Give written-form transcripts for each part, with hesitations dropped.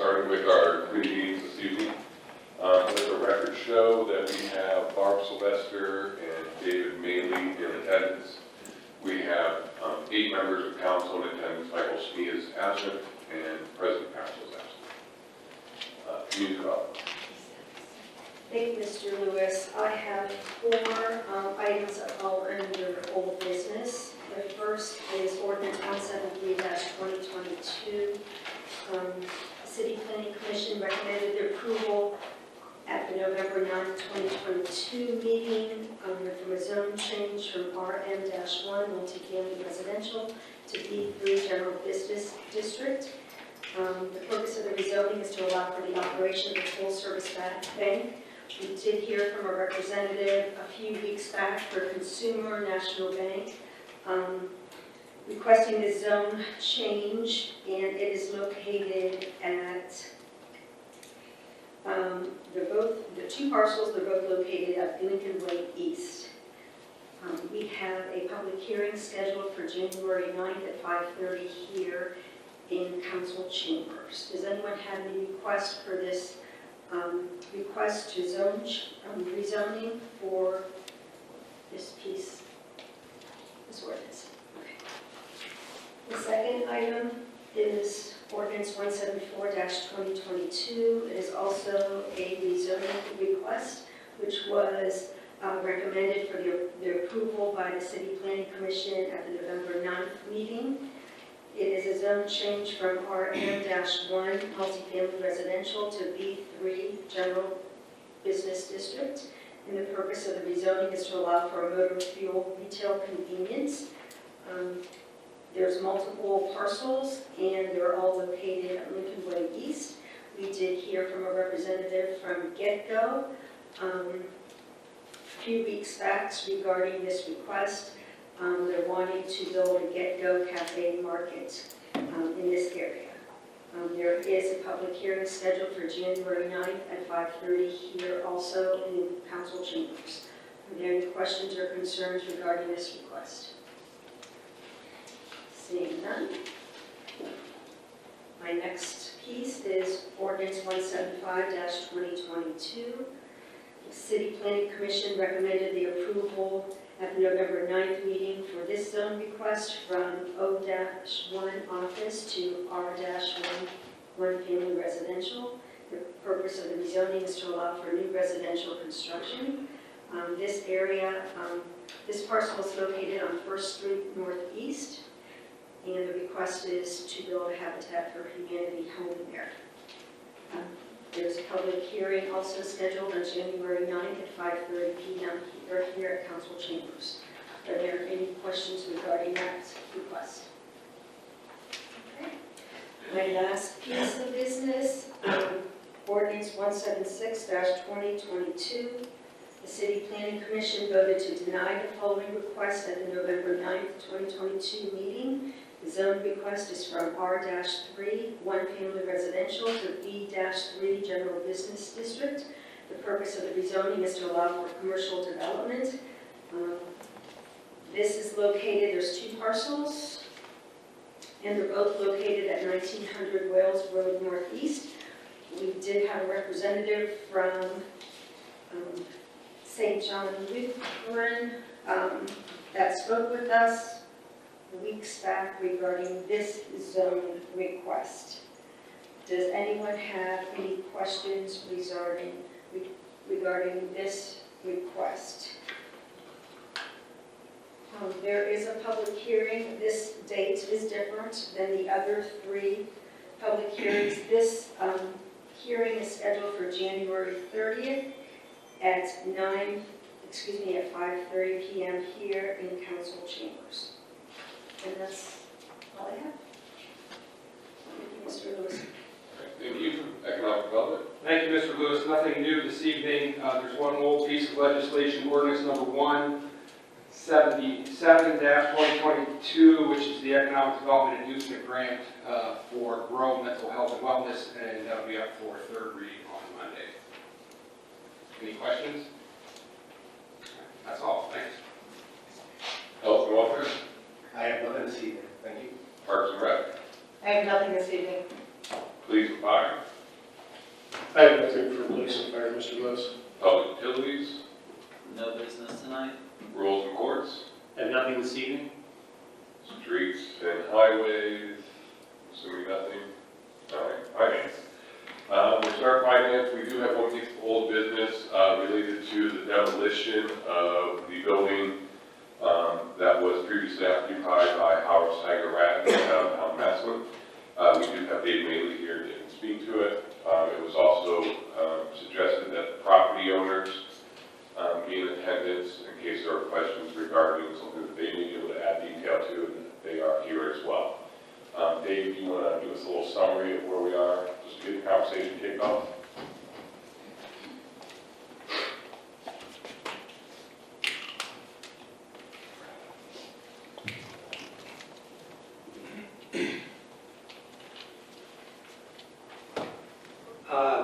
started with our community meetings this evening. Let the record show that we have Barb Sylvester and David Maley in attendance. We have 8 members of council in attendance. Michael Smee is absent, and President Council is absent. Community development. Thank you, Mr. Lewis. I have 4 items that fall under old business. The first is ordinance 27Dec22. City Planning Commission recommended the approval at the November 9, 2022 meeting from a zone change from RM-1 multifamily residential to B3 general business district. The purpose of the rezoning is to allow for the operation of a full-service bank. We did hear from a representative a few weeks back for Consumer National Bank requesting the zone change, and it is located at the 2 parcels. They're both located at Lincoln Way East. We have a public hearing scheduled for January 9th at 5:30 here in council chambers. Does anyone have any request for this request to rezoning for this piece, this ordinance? Okay. The second item is ordinance 174-2022. It is also a rezoning request, which was recommended for the approval by the City Planning Commission at the November 9th meeting. It is a zone change from RM-1 multifamily residential to B3 general business district. And the purpose of the rezoning is to allow for a motor fuel retail convenience. There's multiple parcels, and they're all located at Lincoln Way East. We did hear from a representative from Get-Go a few weeks back regarding this request. They're wanting to build a Get-Go cafe market in this area. There is a public hearing scheduled for January 9th at 5:30 here also in the council chambers. Are there any questions or concerns regarding this request? Seeing none. My next piece is ordinance 175-2022. The City Planning Commission recommended the approval at the November 9th meeting for this zone request from O-1 office to R-1 family residential. The purpose of the rezoning is to allow for new residential construction. This area, this parcel is located on 1st Street Northeast, and the request is to build a Habitat for Humanity home there. There's a public hearing also scheduled on January 9th at 5:30 p.m. here at council chambers. Are there any questions regarding that request? Okay. My last piece of business, ordinance 176-2022. The City Planning Commission voted to deny the following request at the November 9th, 2022 meeting. The zone request is from R-3, 1 family residential, to B-3 general business district. The purpose of the rezoning is to allow for commercial development. This is located, there's 2 parcels, and they're both located at 1900 Wales Road Northeast. We did have a representative from St. John Lutheran that spoke with us weeks back regarding this zone request. Does anyone have any questions regarding this request? There is a public hearing. This date is different than the other 3 public hearings. This hearing is scheduled for January 30th at 5:30 p.m. here in council chambers. And that's all I have. Thank you, Mr. Lewis. Thank you. Economic Development. Thank you, Mr. Lewis. Nothing new this evening. There's one old piece of legislation, ordinance number 177-2022, which is the Economic Development Inducement Grant for Grow Mental Health and Wellness, and that'll be up for 3rd reading on Monday. Any questions? That's all. Thanks. Health and Welfare. I have nothing this evening. Thank you. Parks and Rec. I have nothing this evening. Police and Fire. I have nothing for police and fire, Mr. Lewis. Public utilities, No business tonight? rules and courts, Have nothing this evening? streets and highways, assuming nothing. All right, finance. We'll start finance. We do have one piece of old business related to the demolition of the building that was previously occupied by Howard Steiger Rath downtown Massillon. We do have Dave Maley here that can speak to it. It was also suggested that the property owners be in attendance in case there are questions regarding something that they may be able to add detail to, and they are here as well. Dave, do you want to give us a little summary of where we are, just to get the conversation kicked off?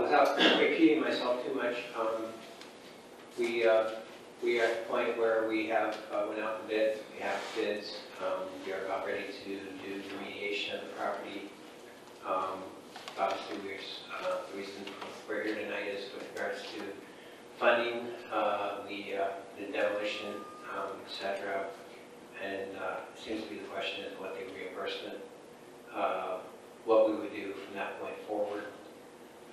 Without repeating myself too much, we are at the point where we have went out to bid, we have bids, we are about ready to do the remediation of the property. Obviously, the reason we're here tonight is with regards to funding the demolition, etc. And it seems to be the question is what the reimbursement, what we would do from that point forward.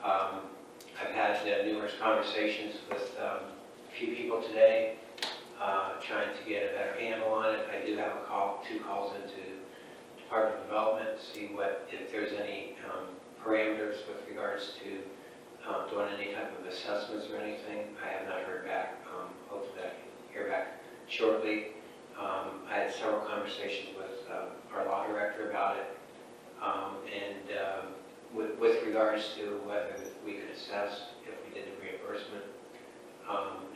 I've had numerous conversations with a few people today, trying to get a better handle on it. I do have two calls into Department of Development to see if there's any parameters with regards to doing any type of assessments or anything. I have not heard back. Hopefully I can hear back shortly. I had several conversations with our law director about it, and with regards to whether we could assess if we did the reimbursement,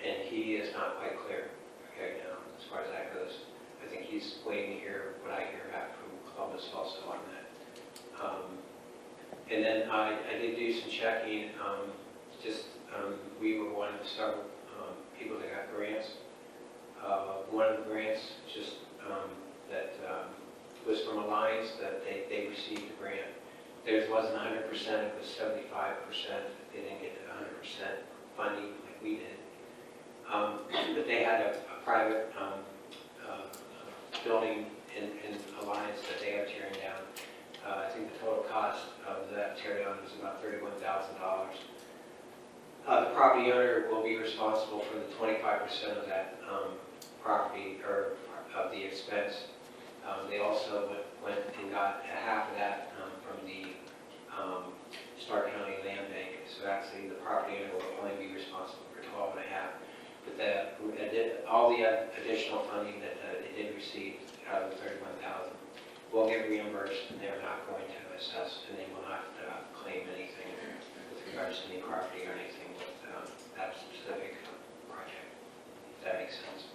and he is not quite clear okay now as far as that goes. I think he's waiting to hear what I hear back from Columbus also on that. And then I did do some checking. We were one of several people that got grants. One of the grants that was from Alliance that they received a grant. Theirs wasn't 100%, it was 75%. They didn't get 100% funding like we did. But they had a private building in Alliance that they are tearing down. I think the total cost of that tear down is about $31,000. The property owner will be responsible for the 25% of that property or of the expense. They also went and got half of that from the Stark County Land Bank. So actually, the property owner will only be responsible for 12 and a half. But all the additional funding that they did receive out of the 31,000 will get reimbursed, and they're not going to assess, and they will not claim anything with regards to any property or anything with that specific project. If that makes sense.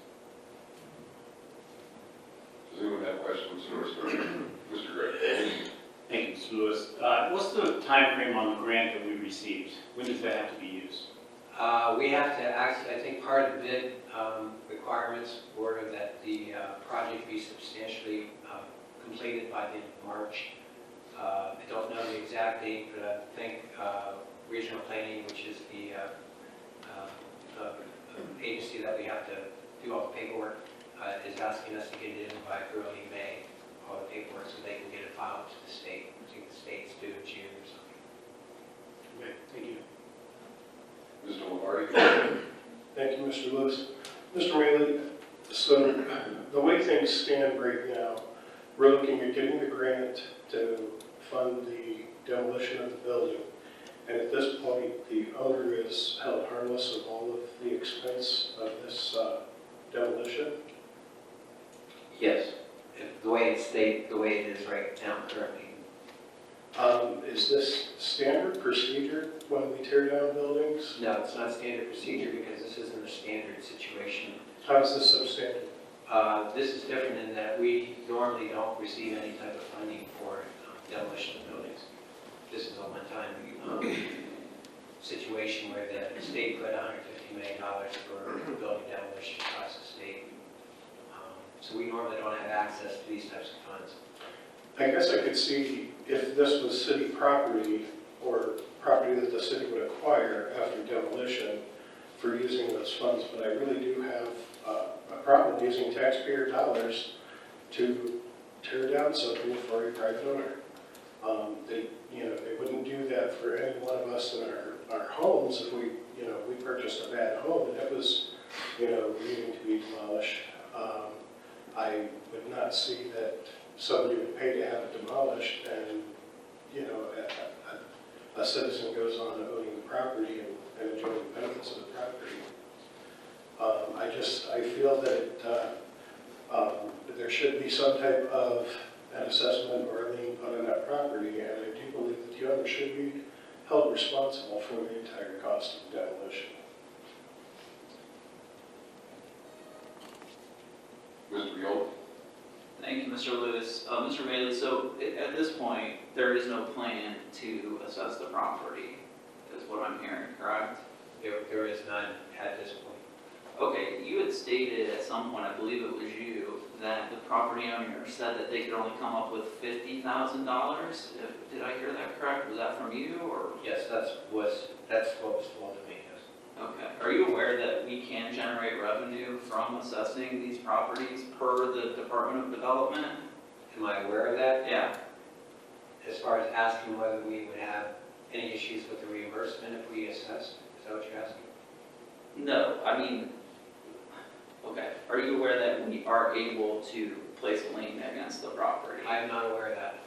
Does anyone have questions for Mr. Gray? Thank you, Mr. Lewis. What's the time frame on the grant that we received? When does that have to be used? We have to actually, I think part of the bid requirements were that the project be substantially completed by the end of March. I don't know the exact date, but I think Regional Planning, which is the agency that we have to do all the paperwork, is asking us to get it in by early May, all the paperwork, so they can get it filed to the state. I think the state's due in June or something. Okay, thank you. Mr. Lombardi? Thank you, Mr. Lewis. Mr. Maley, so the way things stand right now, we're looking at getting the grant to fund the demolition of the building. And at this point, the owner is held harmless of all of the expense of this demolition. Yes, the way it is right now currently. Is this standard procedure when we tear down buildings? No, it's not standard procedure because this isn't a standard situation. How is this substandard? This is different in that we normally don't receive any type of funding for demolition of buildings. This is a one-time situation where the state put $150 million for building demolition across the state. So we normally don't have access to these types of funds. I guess I could see if this was city property or property that the city would acquire after demolition for using those funds, but I really do have a problem using taxpayer dollars to tear down something for a private owner. They wouldn't do that for any one of us in our homes if we purchased a bad home and it was, needing to be demolished. I would not see that somebody would pay to have it demolished and, a citizen goes on owning the property and enjoying the benefits of the property. I feel that there should be some type of an assessment or a lien put on that property, and I do believe that the owner should be held responsible for the entire cost of demolition. Mr. Viola? Thank you, Mr. Lewis. Mr. Bailey, so at this point, there is no plan to assess the property, is what I'm hearing, correct? There is none at this point. Okay, you had stated at some point, I believe it was you, that the property owner said that they could only come up with $50,000. Did I hear that correct? Was that from you, or? Yes, that's what was told to me, yes. Okay. Are you aware that we can generate revenue from assessing these properties per the Department of Development? Am I aware of that? Yeah. As far as asking whether we would have any issues with the reimbursement if we assess, is that what you're asking? No, I mean, okay. Are you aware that we are able to place a lien against the property? I am not aware of that.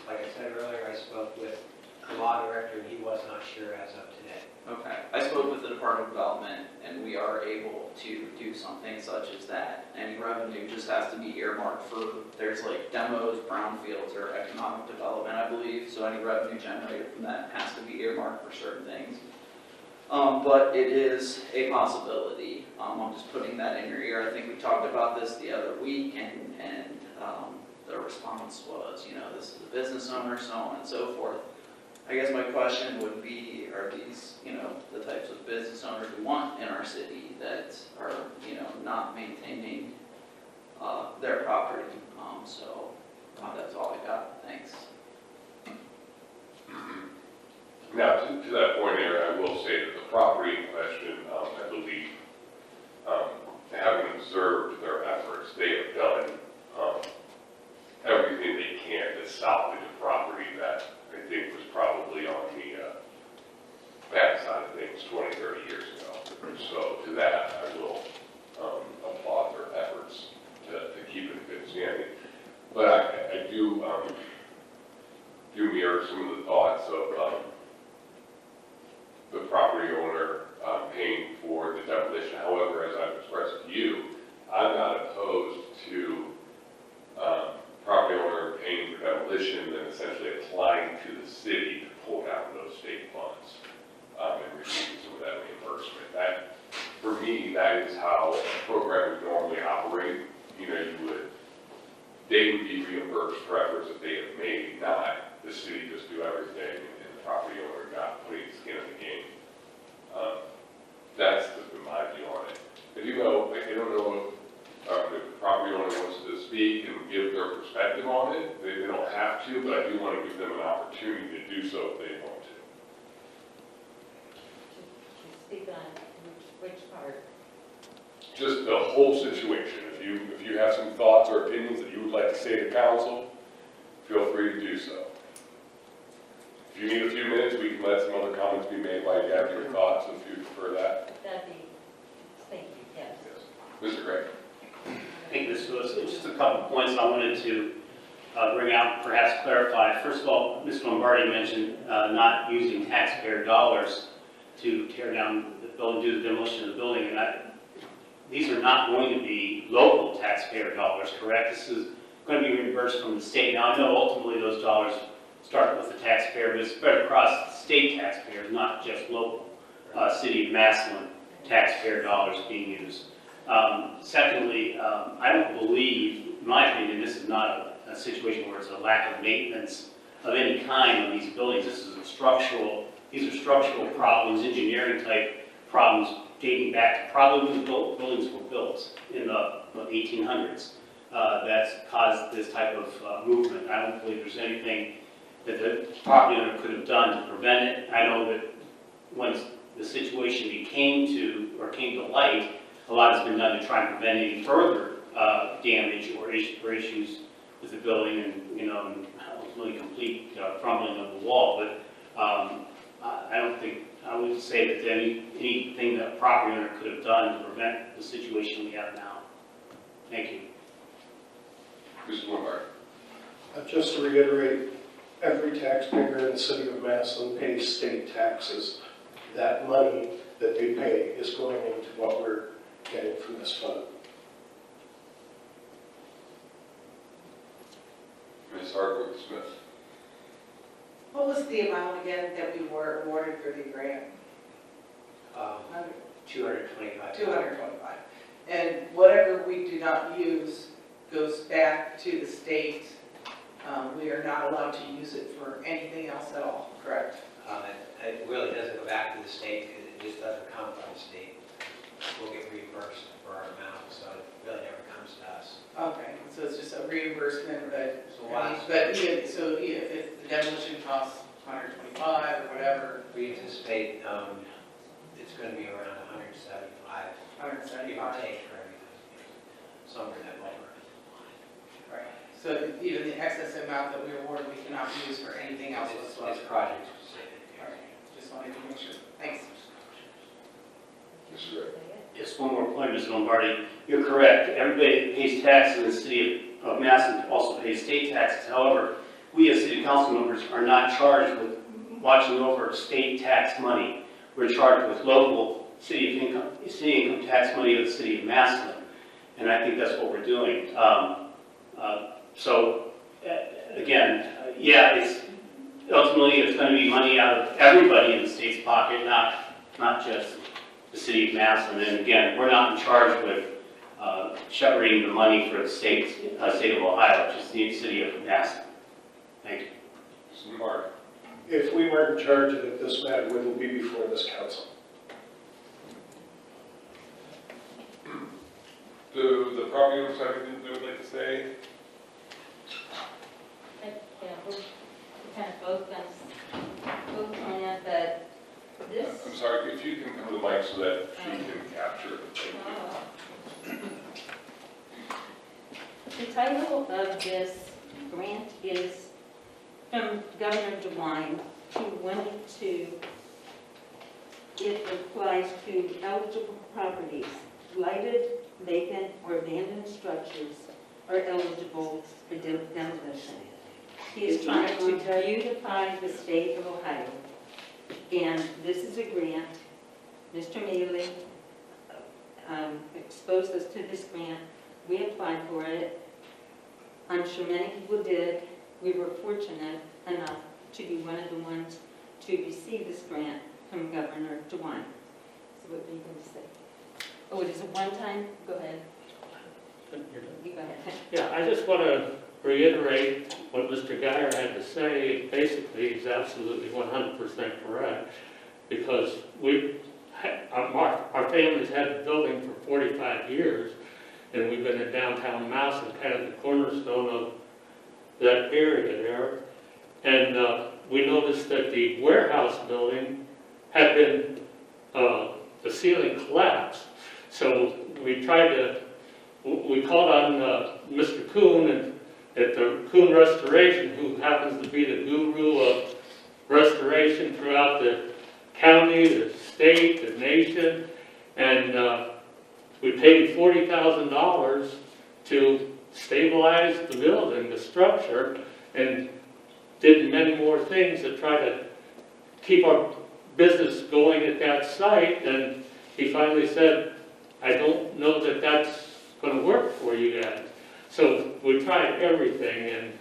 Like I said earlier, I spoke with the law director and he was not sure as of today. Okay. I spoke with the Department of Development, and we are able to do something such as that. Any revenue just has to be earmarked for, there's like demos, brownfields, or economic development, I believe. So any revenue generated from that has to be earmarked for certain things. But it is a possibility. I'm just putting that in your ear. I think we talked about this the other week, and the response was, this is a business owner, so on and so forth. I guess my question would be, are these, the types of business owners we want in our city that are, not maintaining their property? So that's all I got. Thanks. Now, to that point, Aaron, I will say that the property in question, I believe, having observed their efforts, they have done everything they can to salvage a property that I think was probably on the bad side of things 20, 30 years ago. So to that, I will applaud their efforts to keep it in good standing. But I do mirror some of the thoughts of the property owner paying for the demolition. However, as I've expressed to you, I'm not opposed to property owner paying for demolition and essentially applying to the city to pull down those state funds and receiving some of that reimbursement. That, for me, that is how a program would normally operate. They would be reimbursed for efforts that they have made, not the city just do everything and the property owner not putting skin in the game. That's been my view on it. I don't know if the property owner wants to speak and give their perspective on it. They don't have to, but I do want to give them an opportunity to do so if they want to. To speak on which part? Just the whole situation. If you have some thoughts or opinions that you would like to say to council, feel free to do so. If you need a few minutes, we can let some other comments be made while you gather your thoughts, if you prefer that. That'd be, thank you, yes. Yes. Mr. Gray. Thank you, Mr. Lewis. Just a couple points I wanted to bring out, perhaps clarify. First of all, Ms. Lombardi mentioned not using taxpayer dollars to tear down the building, do the demolition of the building, and these are not going to be local taxpayer dollars, correct? This is going to be reimbursed from the state. Now, I know ultimately those dollars start with the taxpayer, but it's spread across state taxpayers, not just local. City of Massillon taxpayer dollars being used. Secondly, I don't believe, in my opinion, this is not a situation where it's a lack of maintenance of any kind on these buildings. These are structural problems, engineering type problems dating back to probably when the buildings were built in the 1800s. That's caused this type of movement. I don't believe there's anything that the property owner could have done to prevent it. I know that once the situation came to light, a lot has been done to try and prevent any further damage or issues with the building and, and ultimately complete crumbling of the wall. But I don't think, I would say that anything that a property owner could have done to prevent the situation we have now. Thank you. Mr. Lombard. Just to reiterate, every taxpayer in the city of Massillon pays state taxes. That money that they pay is going into what we're getting from this fund. Ms. Hardwick Smith. What was the amount again that we were awarded for the grant? 225. 225. And whatever we do not use goes back to the state. We are not allowed to use it for anything else at all, correct? It really doesn't go back to the state, it just doesn't come from the state. We'll get reimbursed for our amount, so it really never comes to us. Okay, so it's just a reimbursement, but, So why- if the demolition costs 125 or whatever, We anticipate it's going to be around 175, give or 175. take for everything, somewhere in that ballpark. Right. So even the excess amount that we awarded, we cannot use for anything else It's whatsoever. project specific. All right, just wanted to make sure. Thanks. Mr. Ray. Just one more point, Mr. Lombardi. You're correct. Everybody pays taxes in the city of Massillon, also pays state taxes. However, we as city council members are not charged with watching over state tax money. We're charged with local city income tax money of the city of Massillon. And I think that's what we're doing. Again, ultimately it's going to be money out of everybody in the state's pocket, not just the city of Massillon. And again, we're not in charge with shepherding the money for the state of Ohio, just the city of Massillon. Thank you. Mr. Lombard. If we weren't in charge of it, this matter wouldn't be before this council. Do the property owners have anything they would like to say? Yeah, we're kind of both on that, but this. I'm sorry, if you can come to the mic so that she can capture it. Thank you. The title of this grant is from Governor DeWine it applies to eligible properties, blighted, vacant, or abandoned structures are eligible for demolition. He is trying to beautify the state of Ohio, and this is a grant. Mr. Mealy exposed us to this grant. We applied for it. I'm sure many people did. We were fortunate enough to be one of the ones to receive this grant from Governor DeWine. So what were you going to say? Oh, it is a one-time? Go ahead. You go ahead. Yeah, I just want to reiterate what Mr. Geyer had to say. Basically, he's absolutely 100% correct, because our family's had the building for 45 years, and we've been in downtown Massillon, kind of the cornerstone of that area there. And we noticed that the warehouse building had been, the ceiling collapsed. So we called on Mr. Kuhn at the Kuhn Restoration, who happens to be the guru of restoration throughout the county, the state, the nation. And we paid $40,000 to stabilize the building, the structure, and did many more things to try to keep our business going at that site. And he finally said, I don't know that that's going to work for you guys. So we tried everything, and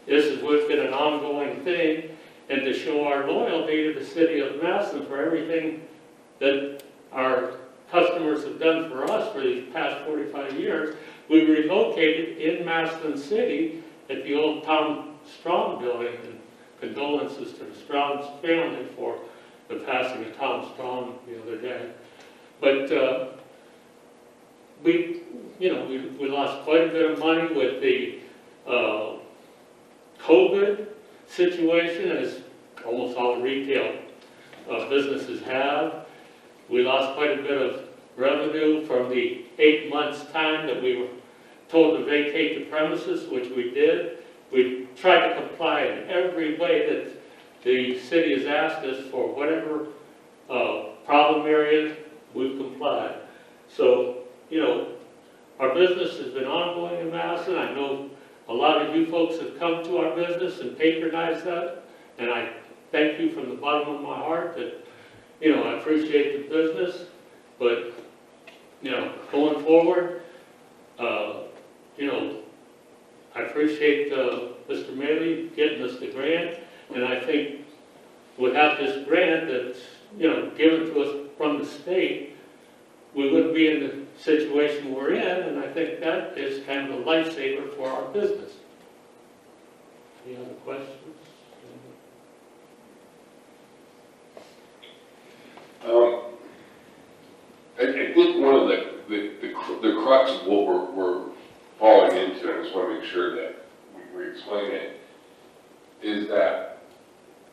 this has been an ongoing thing. And to show our loyalty to the city of Massillon for everything that our customers have done for us for these past 45 years, we relocated in Massillon City at the old Tom Strong building, and condolences to the Strong family for the passing of Tom Strong the other day. But we lost quite a bit of money with the COVID situation, as almost all retail businesses have. We lost quite a bit of revenue from the 8 months' time that we were told to vacate the premises, which we did. We tried to comply in every way that the city has asked us for whatever problem areas, we've complied. So, you know, our business has been ongoing in Massillon. I know a lot of you folks have come to our business and patronized that, and I thank you from the bottom of my heart that, you know, I appreciate the business, but, you know, going forward, you know, I appreciate Mr. Maley getting us the grant, and I think without this grant that's, you know, given to us from the state, we wouldn't be in the situation we're in, and I think that is kind of a lifesaver for our business. Any other questions? I think one of the crux of what we're falling into, and I just want to make sure that we explain it, is that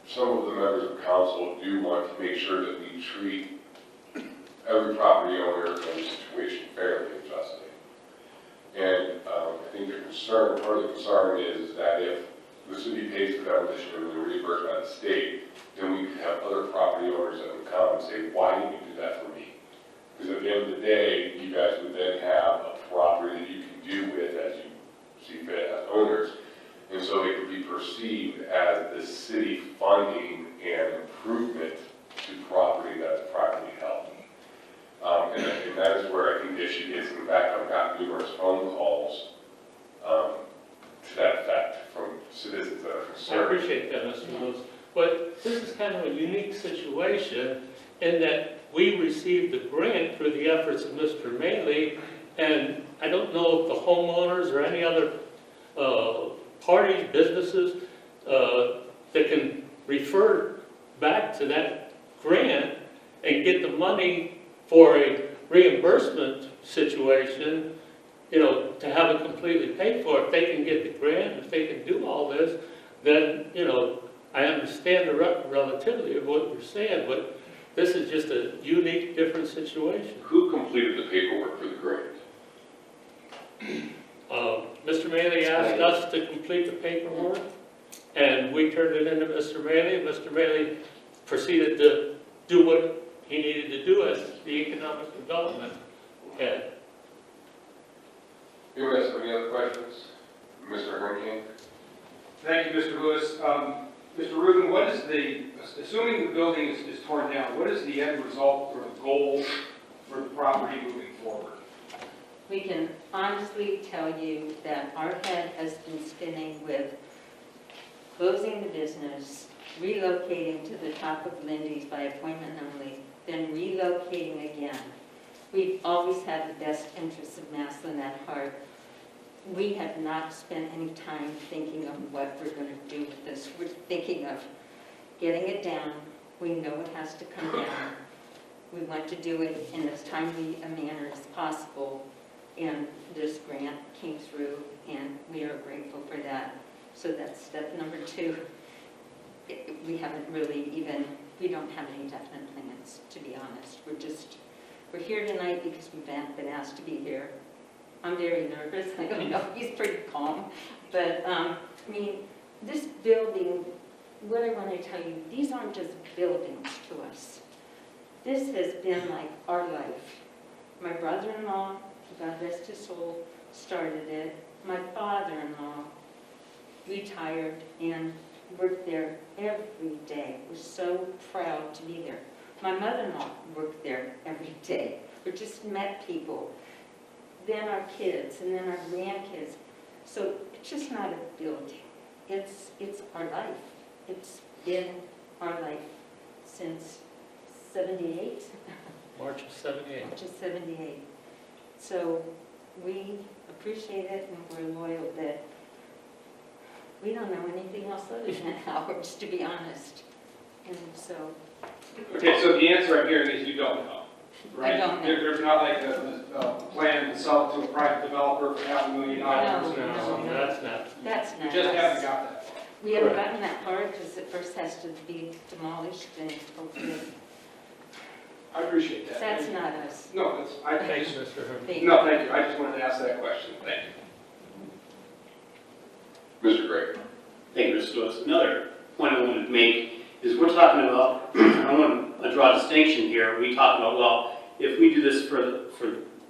some of the members of council do want to make sure that we treat every property owner in every situation fairly and justly. And I think part of the concern is that if the city pays for demolition and they're reimbursed by the state, then we could have other property owners that would come and say, why didn't you do that for me? Because at the end of the day, you guys would then have a property that you can do with as you see fit as owners. And so it could be perceived as the city funding an improvement to property that's privately held. And that is where I think the issue is. In fact, I've gotten numerous phone calls to that effect from citizens that are I concerned. appreciate that, Mr. Lewis. But this is kind of a unique situation in that we received the grant through the efforts of Mr. Maley, and I don't know if the homeowners or any other parties, businesses that can refer back to that grant and get the money for a reimbursement situation, you know, to have it completely paid for. If they can get the grant, if they can do all this, then, you know, I understand the relativity of what you're saying, but this is just a unique, different situation. Who completed the paperwork for the grant? Mr. Maley asked us to complete the paperwork, and we turned it into Mr. Maley. Mr. Maley proceeded to do what he needed to do as the economic development head. Anyone else have any other questions? Mr. Hurricane? Thank you, Mr. Lewis. Mr. Rubin, what is assuming the building is torn down, what is the end result or the goal for the property moving forward? We can honestly tell you that our head has been spinning with closing the business, relocating to the top of Lindy's by appointment only, then relocating again. We've always had the best interests of Massillon at heart. We have not spent any time thinking of what we're going to do with this. We're thinking of getting it down. We know it has to come down. We want to do it in as timely a manner as possible. And this grant came through, and we are grateful for that. So that's step number 2. We haven't really we don't have any definite plans, to be honest. We're here tonight because we've been asked to be here. I'm very nervous. I don't know, he's pretty calm. But, I mean, this building, what I want to tell you, these aren't just buildings to us. This has been like our life. My brother-in-law, God rest his soul, started it. My father-in-law retired and worked there every day. Was so proud to be there. My mother-in-law worked there every day. We just met people. Then our kids, and then our grandkids. So it's just not a building. It's our life. It's been our life since 78. March of 78. March of 78. So we appreciate it, and we're loyal that we don't know anything else other than ours, to be honest. And so. Okay, so the answer I'm hearing is you don't know, right? I don't know. There's not like a plan to sell it to a private developer for $500,000. No, No, that's not. That's You not just haven't us. got that far. We haven't gotten that far because it first has to be demolished and hopefully, I appreciate that. that's not us. No, that's, I Thanks, just, Mr. Herman. They- no, thank you. I just wanted to ask that question. Thank you. Mr. Gray. Thank you, Mr. Lewis. Another point I wanted to make is we're talking about, I want to draw a distinction here. We talk about, well, if we do this for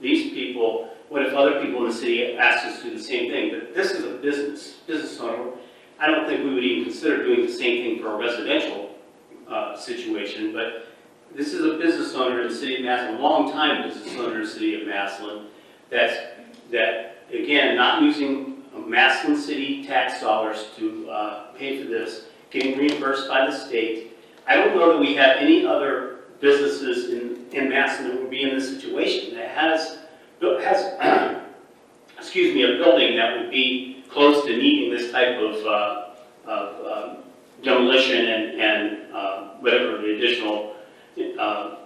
these people, what if other people in the city ask us to do the same thing? But this is a business owner. I don't think we would even consider doing the same thing for a residential situation, but this is a business owner in the city of Massillon, a long-time business owner in the city of Massillon, that again, not using Massillon city tax dollars to pay for this, getting reimbursed by the state. I don't know that we have any other businesses in Massillon that would be in this situation that has excuse me, a building that would be close to needing this type of demolition and whatever the additional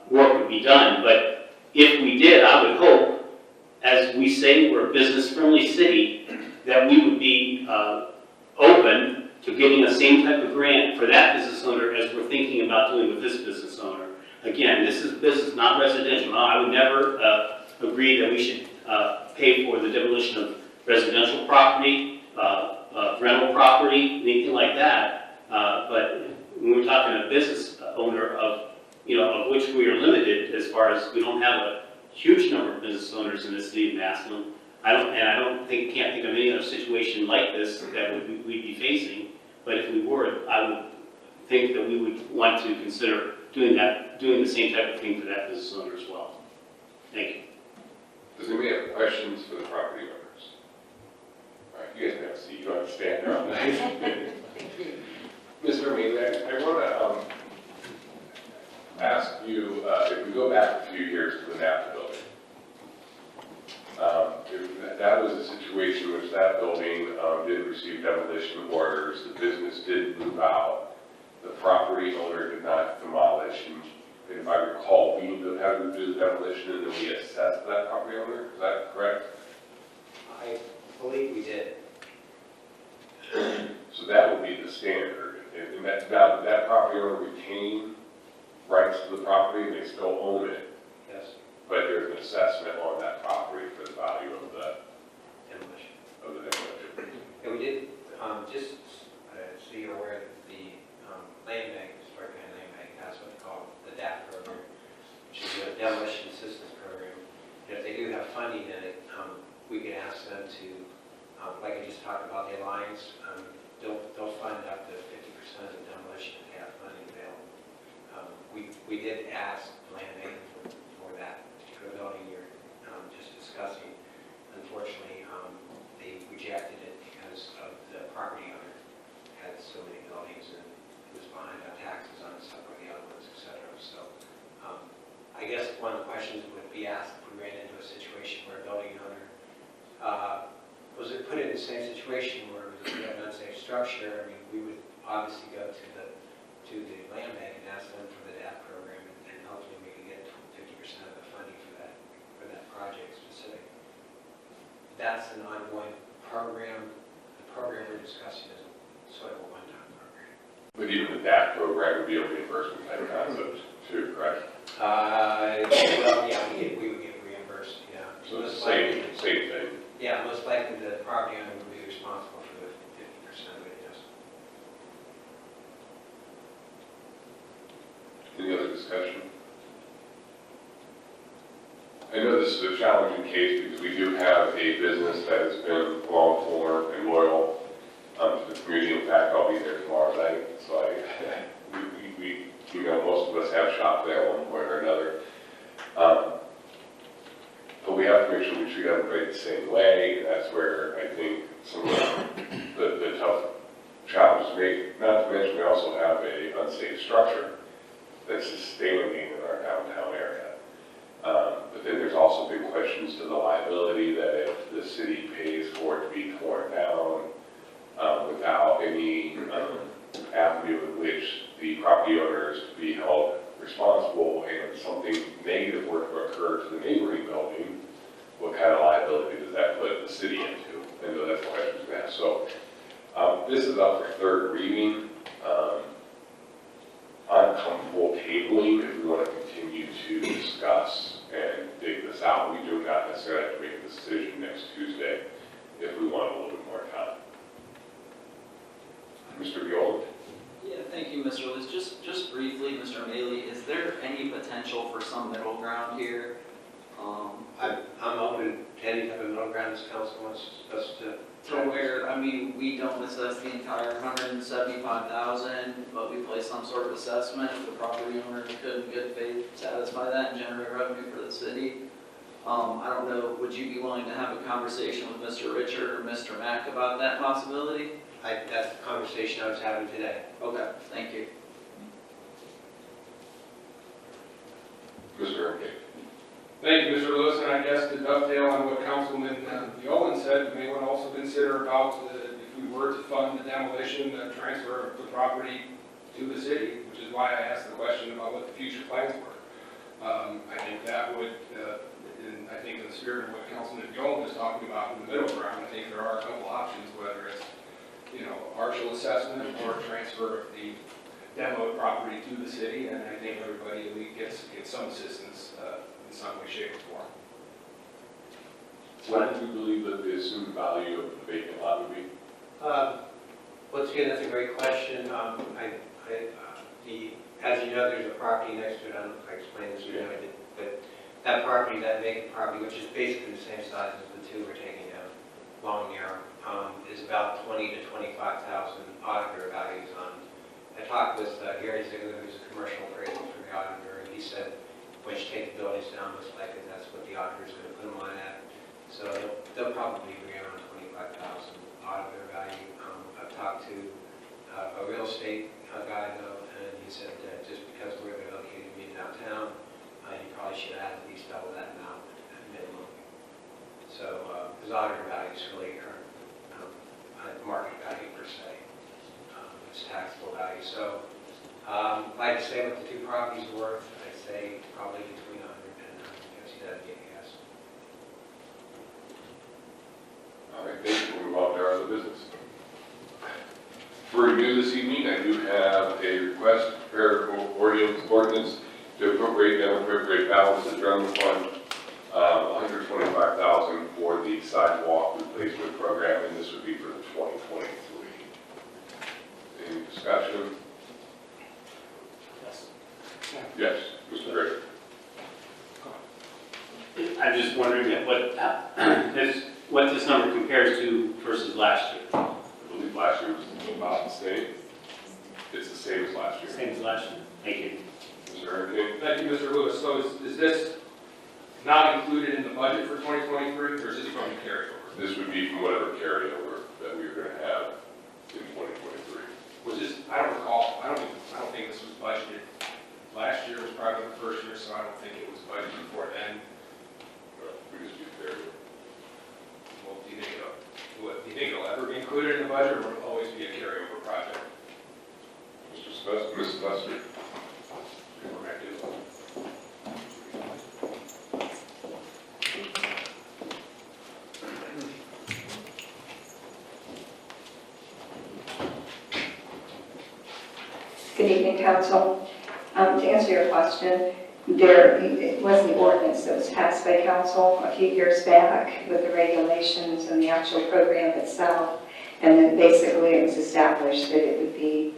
work would be done. But if we did, I would hope, as we say we're a business-friendly city, that we would be open to getting the same type of grant for that business owner as we're thinking about doing with this business owner. Again, this is business, not residential. I would never agree that we should pay for the demolition of residential property, rental property, anything like that. But when we're talking a business owner of which we are limited as far as we don't have a huge number of business owners in the city of Massillon. Can't think of any other situation like this that we'd be facing. But if we were, I would think that we would want to consider doing the same type of thing for that business owner as well. Thank you. Does anybody have questions for the property owners? All right, you guys may have a seat. You don't have to stand there all night. Thank you. Mr. Mealy, I want to ask you, if we go back a few years to the NAFTA building, that was a situation in which that building did receive demolition orders. The business did move out. The property owner did not demolish. And if I recall, we had to do the demolition and then we assessed that property owner. Is that correct? I believe we did. So that would be the standard. And that property owner retain rights to the property and they still own it. Yes. But there's an assessment on that property for the value of the Demolition. demolition. And we did, just so you're aware that the land bank, Historic Land Bank, has what's called the DAP program, which is a demolition assistance program. And if they do have funding in it, we can ask them to, like I just talked about the Alliance, they'll fund up to 50% of the demolition if they have funding available. We did ask land bank for that particular building you're just discussing. Unfortunately, they rejected it because of the property owner had so many buildings and was behind on taxes on some of the other ones, et cetera. So I guess one of the questions would be asked if we ran into a situation where a building owner was it put in the same situation where we have an unsafe structure. I mean, we would obviously go to the land bank and ask them for the DAP program, and hopefully we can get 50% of the funding for that project specific. That's an ongoing program. The program we're discussing is sort of a one-time program. But even that program would be a reimbursement type concept too, correct? Well, yeah, we would get reimbursed, yeah. So it's Most the likely- same thing. Yeah, most likely the property owner would be responsible for the 50% of it, yes. Any other discussion? I know this is a challenging case because we do have a business that has been long-form and loyal to the community. In fact, I'll be there tomorrow night, so most of us have shopped there at one point or another. But we have to make sure we treat everybody the same way. That's where I think some of the tough challenges are made. Not to mention, we also have a unsafe structure that's standing in our downtown area. But then there's also big questions to the liability that if the city pays for it to be torn down without any avenue in which the property owner is to be held responsible and something negative were to occur to the neighboring building, what kind of liability does that put the city into? I know that's the question we asked. So This is up for third reading. I'm comfortable tabling if we want to continue to discuss and dig this out. We do not necessarily have to make a decision next Tuesday if we want a little bit more time. Mr. Viola? Yeah, thank you, Mr. Lewis. Just briefly, Mr. Maley, is there any potential for some middle ground here? I'm open to any type of middle ground this council wants us to. To where, I mean, we don't assess the entire 175,000, but we place some sort of assessment if the property owner could in good faith satisfy that and generate revenue for the city. I don't know, would you be willing to have a conversation with Mr. Richard or Mr. Mack about that possibility? That's the conversation I was having today. Okay, thank you. Mr. Hermke? Thank you, Mr. Lewis, and I guess to dovetail on what Councilman Viola said, we may want to also consider about if we were to fund the demolition, the transfer of the property to the city, which is why I asked the question about what the future plans were. I think that would, I think in the spirit of what Councilman Viola was talking about in the middle ground, I think there are a couple options, whether it's, partial assessment or transfer of the demoed property to the city, and I think everybody at least gets some assistance in some way, shape, or form. What do you believe that the assumed value of the vacant lot would be? Once again, that's a great question. As you know, there's a property next to it. I don't know if I explained this or not, but that property, that vacant property, which is basically the same size as the two we're taking down, long and narrow, is about 20 to 25,000 auditor values on. I talked with Gary Ziegler, who's a commercial appraiser for the auditor, and he said, once you take the buildings down, most likely that's what the auditor's going to put them on at. So they'll probably be around 25,000 auditor value. I've talked to a real estate guy though, and he said that just because where they're located being downtown, you probably should add at least double that amount at minimum. So his auditor values really are market value per se. It's taxable value. So I'd say what the two properties are worth, I'd say probably between 100 and 150. That'd be a guess. All right, thank you. We'll move on to our other business. For review this evening, I do have a request to prepare ordinance to appropriate and appropriate balance of general fund $125,000 for the sidewalk replacement program, and this would be for the 2023. Any discussion? Yes. Yes, Mr. Gray. I'm just wondering what this number compares to versus last year. I believe last year was about the same. It's the same as last year. Same as last year. Thank you. Mr. Hurricane? Thank you, Mr. Lewis. So is this not included in the budget for 2023, or is this from the carryover? This would be from whatever carryover that we were going to have in 2023. Was this, I don't recall, I don't think this was budgeted. Last year was probably the first year, so I don't think it was budgeted before then. We just do carryover. Well, do you think it'll ever be included in the budget, or will it always be a carryover project? Mr. Smith, Ms. Lester? Good evening, Council. To answer your question, it was the ordinance that was passed by Council a few years back with the regulations and the actual program itself. And then basically it was established that it would be,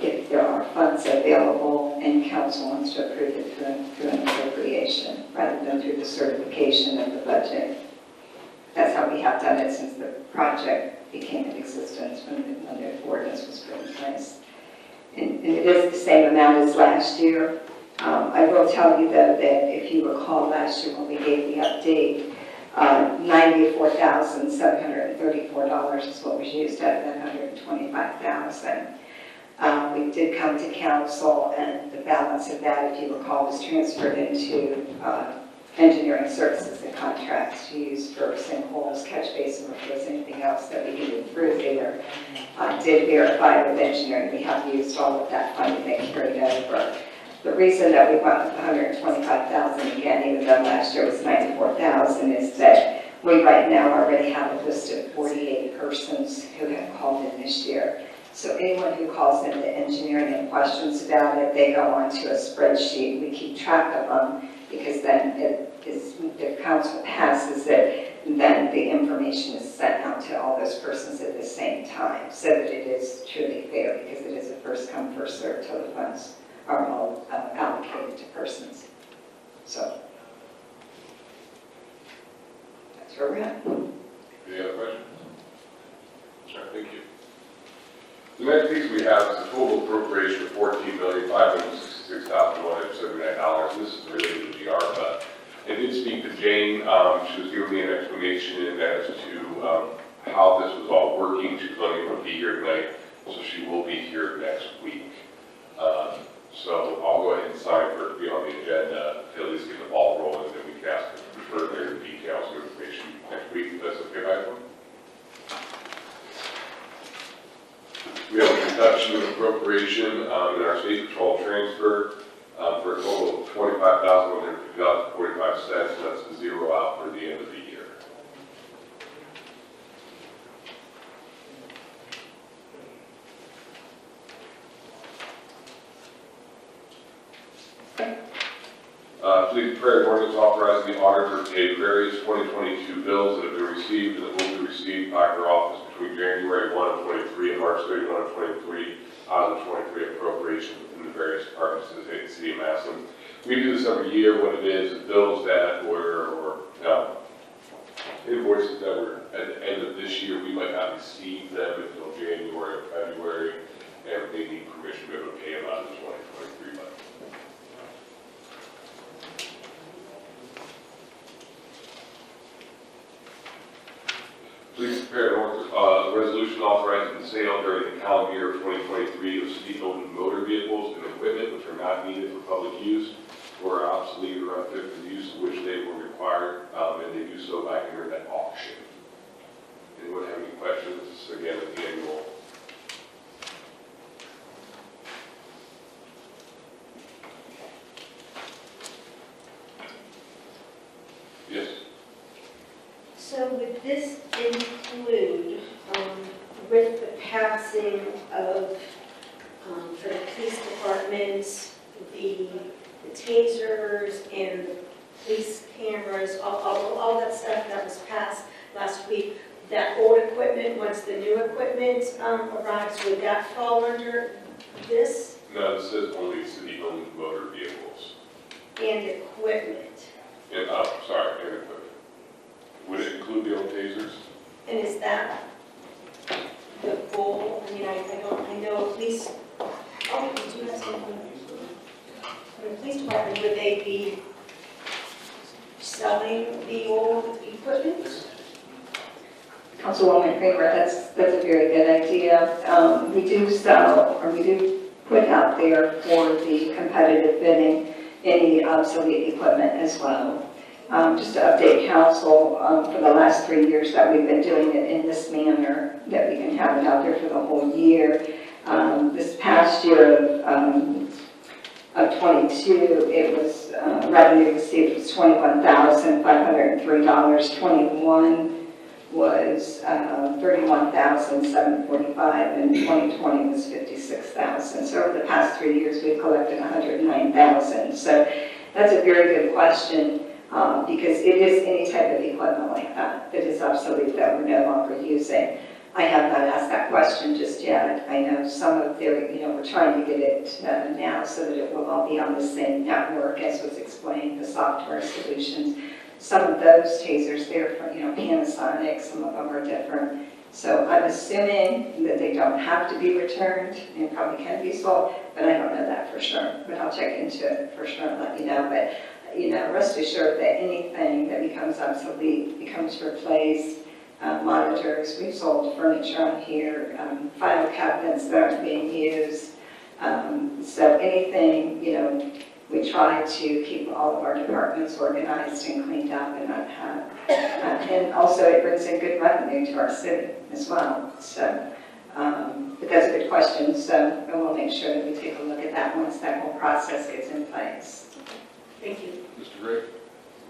if there are funds available and Council wants to approve it through an appropriation rather than through the certification of the budget. That's how we have done it since the project became in existence when the ordinance was put in place. And it is the same amount as last year. I will tell you, though, that if you recall last year when we gave the update, $94,734 is what was used out of that $125,000. We did come to Council, and the balance of that, if you recall, was transferred into engineering services and contracts used for sinkholes, catch basin repairs, anything else that we needed through there. Did verify with engineering we have used all of that funding and carried over. The reason that we went with $125,000 again, even though last year was $94,000, is that We right now already have a list of 48 persons who have called in this year. So anyone who calls in the engineering and questions about it, they go onto a spreadsheet. We keep track of them because then if council passes it, then the information is sent out to all those persons at the same time so that it is truly fair because it is a first come, first served till the funds are all allocated to persons. So that's where we're at. Any other questions? All right, thank you. The next piece we have is a total appropriation of $14,566,179. This is related to the ARPA. I did speak to Jane. She was giving me an explanation as to how this was all working. She's not able to be here tonight, so she will be here next week. So I'll go ahead and sign for it to be on the agenda to at least get the ball rolling, then we can ask for further details and information next week. If that's okay by everyone? We have a reduction of appropriation in our state patrol transfer for a total of $25,150.45, and that's the zero out for the end of the year. Please prepare an ordinance authorizing the auditor to pay various 2022 bills that have been received and that will be received by her office between January 1 of 23 and March 31 of 23 out of the 23 appropriation within the various departments of the city of Massillon. We do this every year. What it is bills that were, or invoices that were at the end of this year, we might not receive them until January or February, and they need permission to be able to pay them out of the 2023 budget. Please prepare an resolution authorizing the sale during the calendar year of 2023 of city-owned motor vehicles and equipment which are not needed for public use or are obsolete or unfit for the use of which they were required, and they do so by internet auction. Anyone have any questions? Again, at the annual. Yes. So would this include, with the passing of, for the police departments, the tasers and the police cameras, all that stuff that was passed last week, that old equipment, once the new equipment arrives, would that fall under this No, this says only city-owned motor vehicles. and equipment? And, sorry, and equipment. Would it include the old tasers? And is that the goal? I mean, I know at least, oh, we do have something. For the police department, would they be selling the old equipment? Councilwoman Kramer, that's a very good idea. We do sell, or we do put out there for the competitive bidding any obsolete equipment as well. Just to update council, for the last 3 years that we've been doing it in this manner, that we can have it out there for the whole year. This past year of 22, it was revenue received was $21,503. 21 was $31,745, and 2020 was $56,000. So over the past 3 years, we've collected $109,000. So that's a very good question. Because it is any type of equipment like that is obsolete that we're no longer using. I have not asked that question just yet. I know some of their, we're trying to get it now so that it will all be on the same network as was explained, the software solutions. Some of those tasers, they're from, Panasonic, some of them are different. So I'm assuming that they don't have to be returned and probably can be sold, but I don't know that for sure. But I'll check into it for sure and let you know. But rest assured that anything that becomes obsolete becomes replaced. Monitors, we've sold furniture on here, file cabinets that aren't being used. So anything, we try to keep all of our departments organized and cleaned up and not have. And also it brings in good revenue to our city as well. So, but that's a good question. So we'll make sure that we take a look at that once that whole process gets in place. Thank you. Mr. Gray?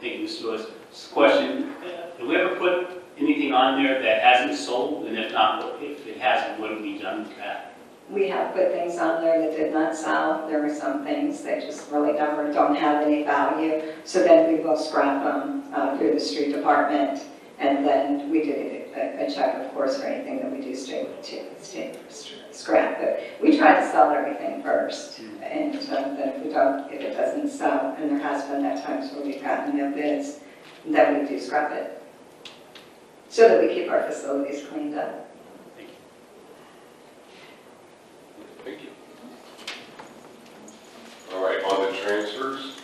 Thank you, Mr. Lewis. Just a question, have we ever put anything on there that hasn't sold? And if not, if it hasn't, what have we done with that? We have put things on there that did not sell. There were some things that just really don't have any value. So then we will scrap them through the street department. And then we do a check, of course, for anything that we do stay scrap. But we try to sell everything first. And then if it doesn't sell, and there has been at times where we've gotten no bids, then we do scrap it. So that we keep our facilities cleaned up. Thank you. All right, on the transfers,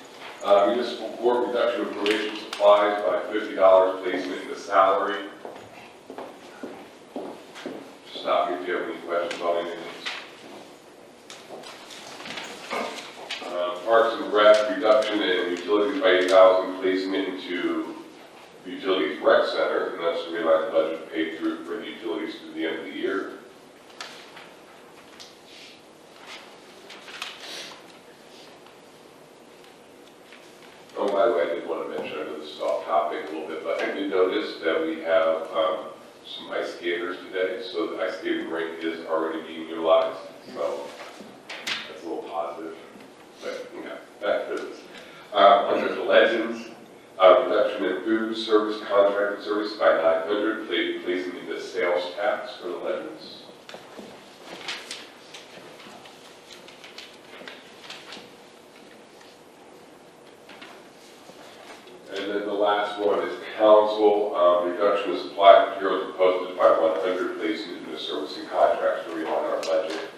municipal court reduction of probation supplies by $50, placement in the salary. Stop me if you have any questions on any of these. Parks and Rec reduction in utilities by $8,000, placement into the Utilities Rec Center, and that's to realize the budget paid through for the utilities through the end of the year. Oh, by the way, I did want to mention, I know this is off topic a little bit, but I did notice that we have some ice skaters today, so the ice skating rink is already being utilized, so that's a little positive, but, you know, back to business. Under the Legends, reduction in food service contracted service by $900, placing in the sales tax for the Legends. And then the last one is council, reduction of supply materials and postage by $100, placing into servicing contracts to realign our budget.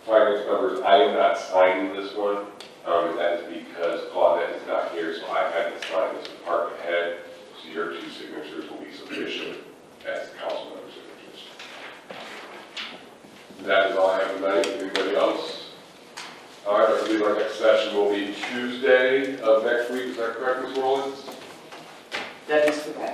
Finance members, I am not signing this one, and that is because Claudette is not here, so I had to sign this department head, so your two signatures will be sufficient as council member signatures. That is all I have tonight. Anybody else? All right, I believe our next session will be Tuesday of next week. Is that correct, Ms. Rollins? That is correct.